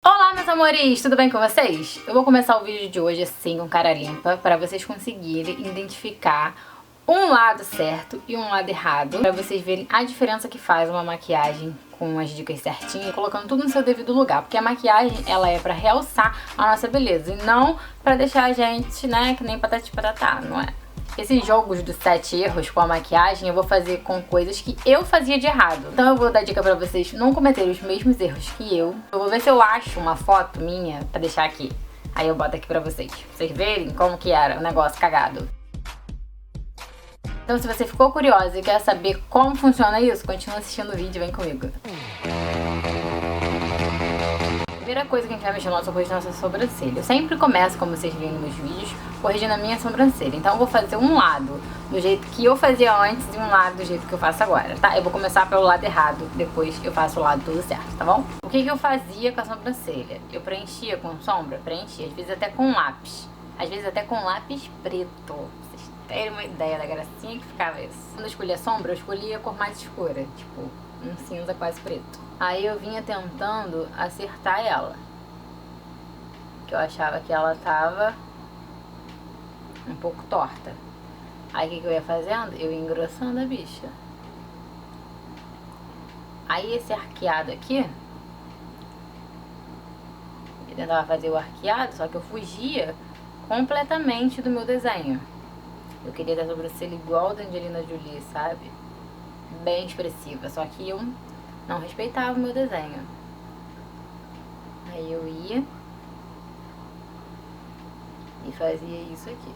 Olá, meus amores, tudo bem com vocês? Eu vou começar o vídeo de hoje assim, com cara limpa, para vocês conseguirem identificar um lado certo e um lado errado, para vocês verem a diferença que faz uma maquiagem com as dicas certinhas, colocando tudo no seu devido lugar, porque a maquiagem, ela é para realçar a nossa beleza e não para deixar a gente, né, que nem patati patatá, não é? Esses jogos dos 7 erros com a maquiagem eu vou fazer com coisas que eu fazia de errado. Então eu vou dar dica pra vocês não cometerem os mesmos erros que eu. Eu vou ver se eu acho uma foto minha pra deixar aqui. Aí eu boto aqui pra vocês verem como que era o negócio cagado. Então se você ficou curiosa e quer saber como funciona isso, continua assistindo o vídeo e vem comigo. A primeira coisa que a gente vai mexer no nosso rosto é a nossa sobrancelha. Eu sempre começo, como vocês viram nos vídeos, corrigindo a minha sobrancelha. Então eu vou fazer um lado do jeito que eu fazia antes e um lado do jeito que eu faço agora, tá? Eu vou começar pelo lado errado, depois eu faço o lado tudo certo, tá bom? O que eu fazia com a sobrancelha? Eu preenchia com sombra? Preenchia, às vezes até com lápis. Às vezes até com lápis preto. Pra vocês terem uma ideia da gracinha que ficava isso. Quando eu escolhia sombra, eu escolhia a cor mais escura, tipo um cinza quase preto. Aí eu vinha tentando acertar ela, que eu achava que ela tava um pouco torta. Aí o que eu ia fazendo? Eu ia engrossando a bicha. Aí esse arqueado aqui, eu tentava fazer o arqueado, só que eu fugia completamente do meu desenho. Eu queria ter a sobrancelha igual da Angelina Jolie, sabe? Bem expressiva, só que eu não respeitava o meu desenho. Aí eu ia e fazia isso aqui.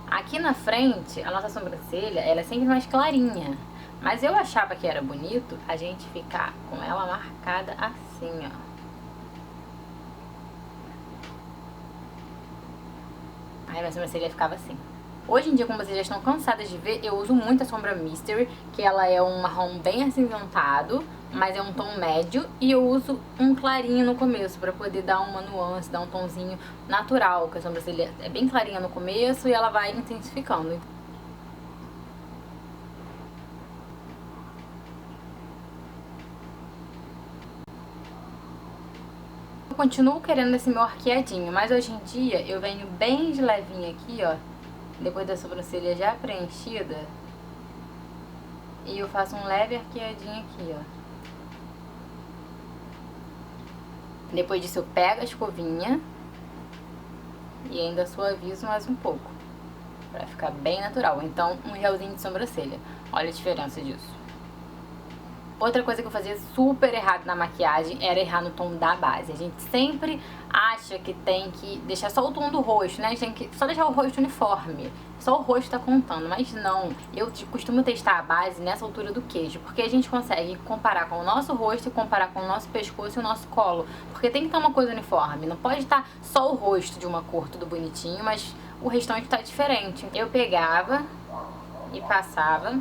Aqui na frente, a nossa sobrancelha, ela é sempre mais clarinha. Mas eu achava que era bonito a gente ficar com ela marcada assim, ó. Aí minha sobrancelha ficava assim. Hoje em dia, como vocês já estão cansadas de ver, eu uso muito a sombra Mystery, que ela é um marrom bem acinzentado, mas é um tom médio, e eu uso um clarinho no começo, pra poder dar uma nuance, dar um tomzinho natural, que a sobrancelha é bem clarinha no começo e ela vai intensificando. Eu continuo querendo esse meu arqueadinho, mas hoje em dia eu venho bem de levinho aqui, ó, depois da sobrancelha já preenchida, e eu faço um leve arqueadinho aqui, ó. Depois disso eu pego a escovinha e ainda suavizo mais um pouco, pra ficar bem natural. Então um gelzinho de sobrancelha, olha a diferença disso. Outra coisa que eu fazia super errado na maquiagem era errar no tom da base. A gente sempre acha que tem que deixar só o tom do rosto, né? A gente tem que só deixar o rosto uniforme. Só o rosto tá contando, mas não. Eu costumo testar a base nessa altura do queijo, porque a gente consegue comparar com o nosso rosto e comparar com o nosso pescoço e o nosso colo. Porque tem que estar uma coisa uniforme. Não pode estar só o rosto de uma cor tudo bonitinho, mas o restante tá diferente. Eu pegava e passava.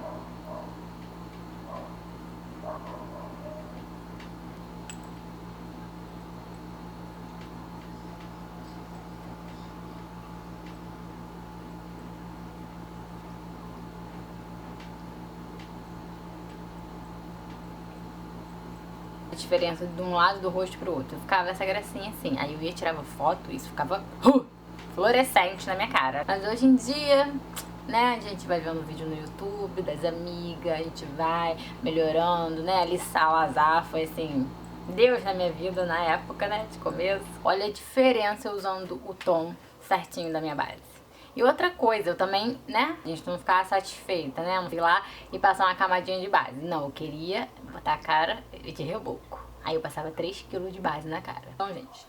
A diferença de um lado do rosto pro outro. Ficava essa gracinha assim. Aí eu ia, tirava foto e isso ficava fluorescente na minha cara. Mas hoje em dia, né, a gente vai vendo vídeo no YouTube das amigas, a gente vai melhorando, né? Ali Salazar foi assim, Deus na minha vida na época, né, de começo. Olha a diferença usando o tom certinho da minha base. E outra coisa, eu também, né, a gente não ficava satisfeita, né, não fui lá e passar uma camadinha de base. Não, eu queria botar a cara de reboco. Aí eu passava 3 kg de base na cara. Então, gente,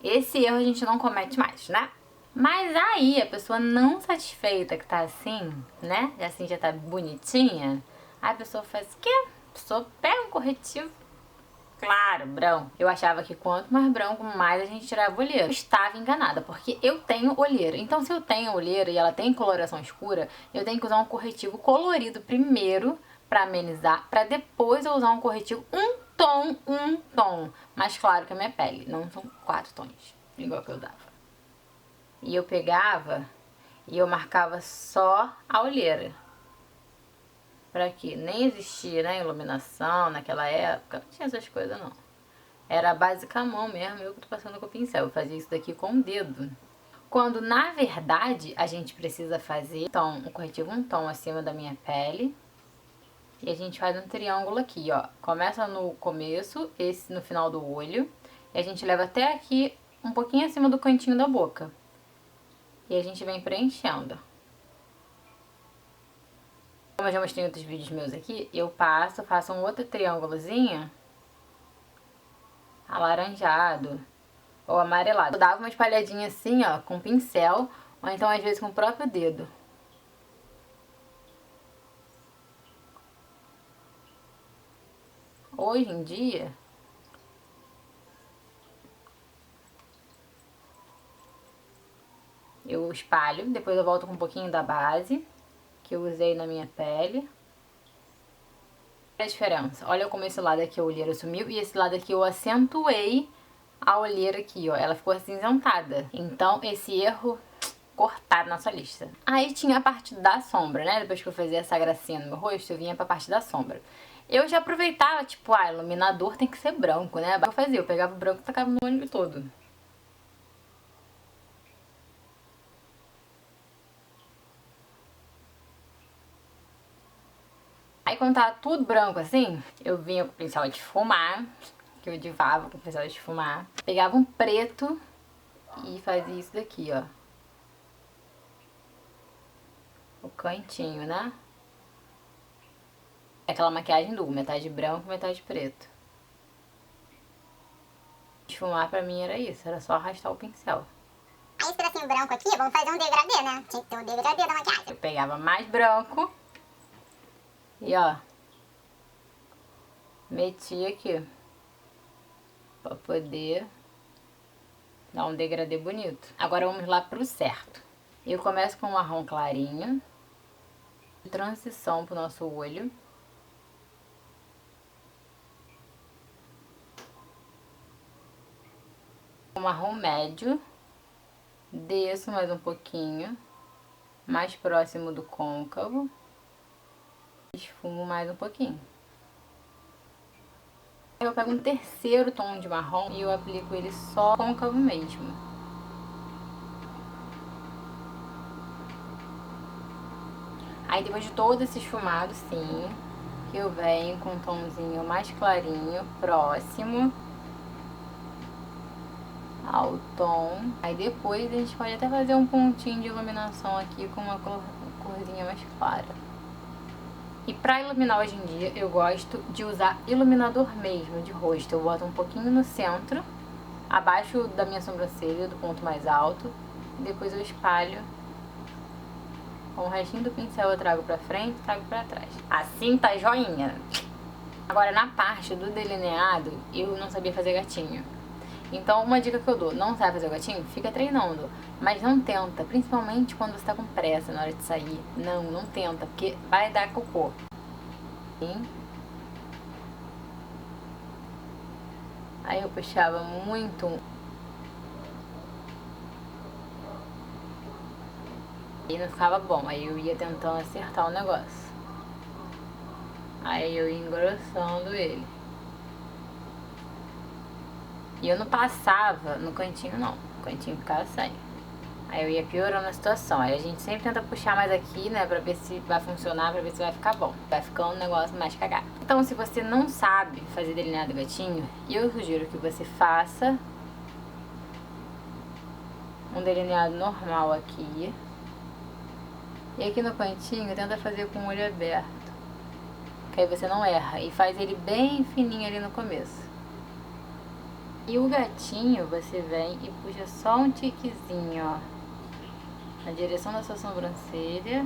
esse erro a gente não comete mais, né? Mas aí, a pessoa não satisfeita que tá assim, né, assim já tá bonitinha, aí a pessoa faz o quê? A pessoa pega um corretivo. Claro, branco. Eu achava que quanto mais branco, mais a gente tirava olheira. Eu estava enganada, porque eu tenho olheira. Então, se eu tenho olheira e ela tem coloração escura, eu tenho que usar um corretivo colorido primeiro pra amenizar, pra depois eu usar um corretivo um tom mais claro que a minha pele. Não são 4 tons, igual que eu dava. E eu pegava e eu marcava só a olheira. Pra quê? Nem existia, né, iluminação naquela época, não tinha essas coisas não. Era básica à mão mesmo, eu que tô passando com o pincel. Eu fazia isso daqui com o dedo. Quando, na verdade, a gente precisa fazer um corretivo um tom acima da minha pele. E a gente faz um triângulo aqui, ó. Começa no começo, esse no final do olho. E a gente leva até aqui, um pouquinho acima do cantinho da boca. E a gente vem preenchendo. Como eu já mostrei em outros vídeos meus aqui, eu faço um outro triângulozinho alaranjado ou amarelado. Eu dava uma espalhadinha assim, ó, com pincel, ou então às vezes com o próprio dedo. Hoje em dia, eu espalho, depois eu volto com um pouquinho da base que eu usei na minha pele. Olha a diferença, olha como esse lado aqui a olheira sumiu e esse lado aqui eu acentuei a olheira aqui, ó, ela ficou acinzentada. Então esse erro cortado na sua lista. Aí tinha a parte da sombra, né? Depois que eu fazia essa gracinha no meu rosto, eu vinha pra parte da sombra. Eu já aproveitava, tipo, iluminador tem que ser branco, né? Eu pegava o branco e tacava no olho todo. Aí quando tava tudo branco assim, eu vinha com o pincel de esfumar, que eu divava com o pincel de esfumar. Pegava um preto e fazia isso daqui, ó. O cantinho, né? Aquela maquiagem dupla, metade branco, metade preto. Esfumar pra mim era isso, era só arrastar o pincel. Aí esse pedacinho branco aqui, vamos fazer um degradê, né? Tinha que ter um degradê da maquiagem. Eu pegava mais branco e ó, metia aqui pra poder dar um degradê bonito. Agora vamos lá pro certo. Eu começo com um marrom clarinho, transição pro nosso olho. Um marrom médio, desço mais um pouquinho, mais próximo do côncavo, esfumo mais um pouquinho. Eu pego um terceiro tom de marrom e eu aplico ele só côncavo mesmo. Aí depois de todo esse esfumado, sim, que eu venho com um tomzinho mais clarinho, próximo ao tom. Aí depois a gente pode até fazer um pontinho de iluminação aqui com uma corzinha mais clara. E pra iluminar hoje em dia, eu gosto de usar iluminador mesmo, de rosto. Eu boto um pouquinho no centro, abaixo da minha sobrancelha, do ponto mais alto. E depois eu espalho. Com o restinho do pincel eu trago pra frente e trago pra trás. Assim tá joinha. Agora na parte do delineado, eu não sabia fazer gatinho. Então uma dica que eu dou, não sabe fazer o gatinho? Fica treinando, mas não tenta, principalmente quando você tá com pressa na hora de sair. Não tenta, porque vai dar cocô. Aí eu puxava muito. E não ficava bom, aí eu ia tentando acertar o negócio. Aí eu ia engrossando ele. E eu não passava no cantinho não, o cantinho ficava sem. Aí eu ia piorando a situação. Aí a gente sempre tenta puxar mais aqui, né, pra ver se vai funcionar, pra ver se vai ficar bom. Vai ficando um negócio mais cagado. Então se você não sabe fazer delineado gatinho, eu sugiro que você faça um delineado normal aqui. E aqui no cantinho tenta fazer com o olho aberto, que aí você não erra. E faz ele bem fininho ali no começo. E o gatinho você vem e puxa só um tiquezinho, ó, na direção da sua sobrancelha.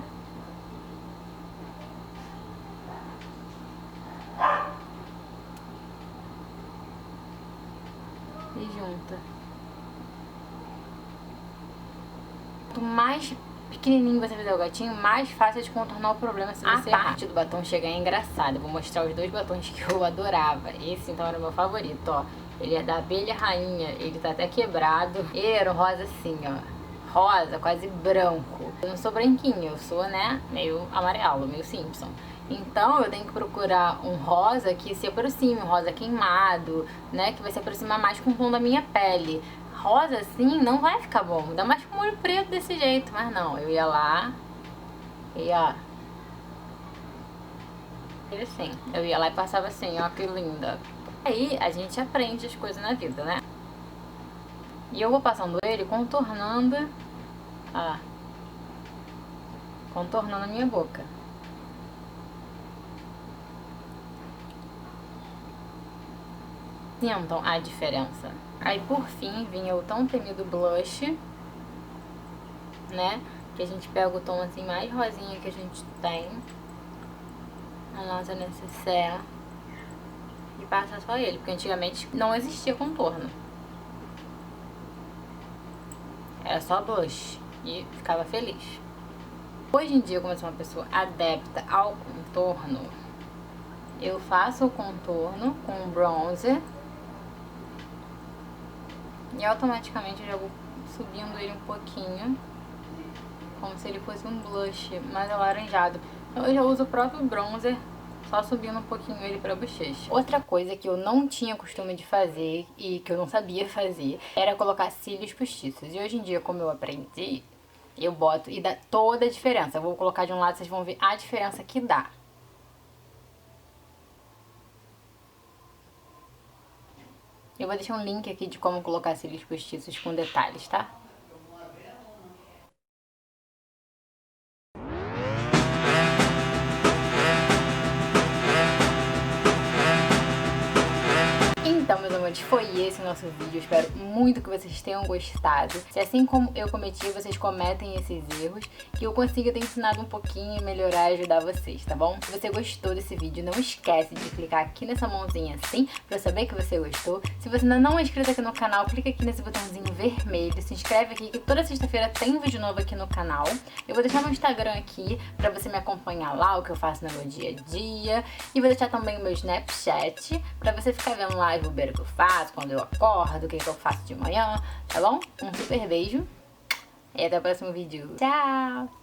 E junta. Quanto mais pequenininho você fizer o gatinho, mais fácil de contornar o problema se você errar. A parte do batom chegar é engraçada. Eu vou mostrar os dois batons que eu adorava. Esse então era o meu favorito, ó. Ele é da Abelha Rainha, ele tá até quebrado. Ele era um rosa assim, ó. Rosa, quase branco. Eu não sou branquinho, eu sou, né, meio amarelo, meio Simpson. Então eu tenho que procurar um rosa que se aproxime, um rosa queimado, né? Que vai se aproximar mais com o tom da minha pele. Rosa assim não vai ficar bom, ainda mais com olho preto desse jeito. Mas não, eu ia lá e ó, assim, eu ia lá e passava assim, ó que linda. Aí a gente aprende as coisas na vida, né? E eu vou passando ele contornando, ó, contornando a minha boca. Sentam a diferença. Aí por fim vinha o tão temido blush, né? Que a gente pega o tom assim mais rosinha que a gente tem, a nossa necessaire, e passa só ele, porque antigamente não existia contorno. Era só blush e ficava feliz. Hoje em dia, como eu sou uma pessoa adepta ao contorno, eu faço o contorno com bronzer e automaticamente eu já vou subindo ele um pouquinho, como se ele fosse um blush mais alaranjado. Eu já uso o próprio bronzer, só subindo um pouquinho ele pra bochecha. Outra coisa que eu não tinha costume de fazer e que eu não sabia fazer era colocar cílios postiços. E hoje em dia, como eu aprendi, eu boto e dá toda a diferença. Eu vou colocar de um lado, vocês vão ver a diferença que dá. Eu vou deixar um link aqui de como colocar cílios postiços com detalhes, tá? Então, meus amores, foi esse o nosso vídeo. Eu espero muito que vocês tenham gostado. Se assim como eu cometi, vocês cometem esses erros, que eu consiga ter ensinado um pouquinho e melhorar e ajudar vocês, tá bom? Se você gostou desse vídeo, não esquece de clicar aqui nessa mãozinha assim, pra eu saber que você gostou. Se você ainda não é inscrito aqui no canal, clica aqui nesse botãozinho vermelho, se inscreve aqui, que toda sexta-feira tem um vídeo novo aqui no canal. Eu vou deixar meu Instagram aqui, pra você me acompanhar lá, o que eu faço no meu dia a dia. E vou deixar também o meu Snapchat, pra você ficar vendo lá o que eu faço, quando eu acordo, o que eu faço de manhã, tá bom? Um super beijo e até o próximo vídeo. Tchau!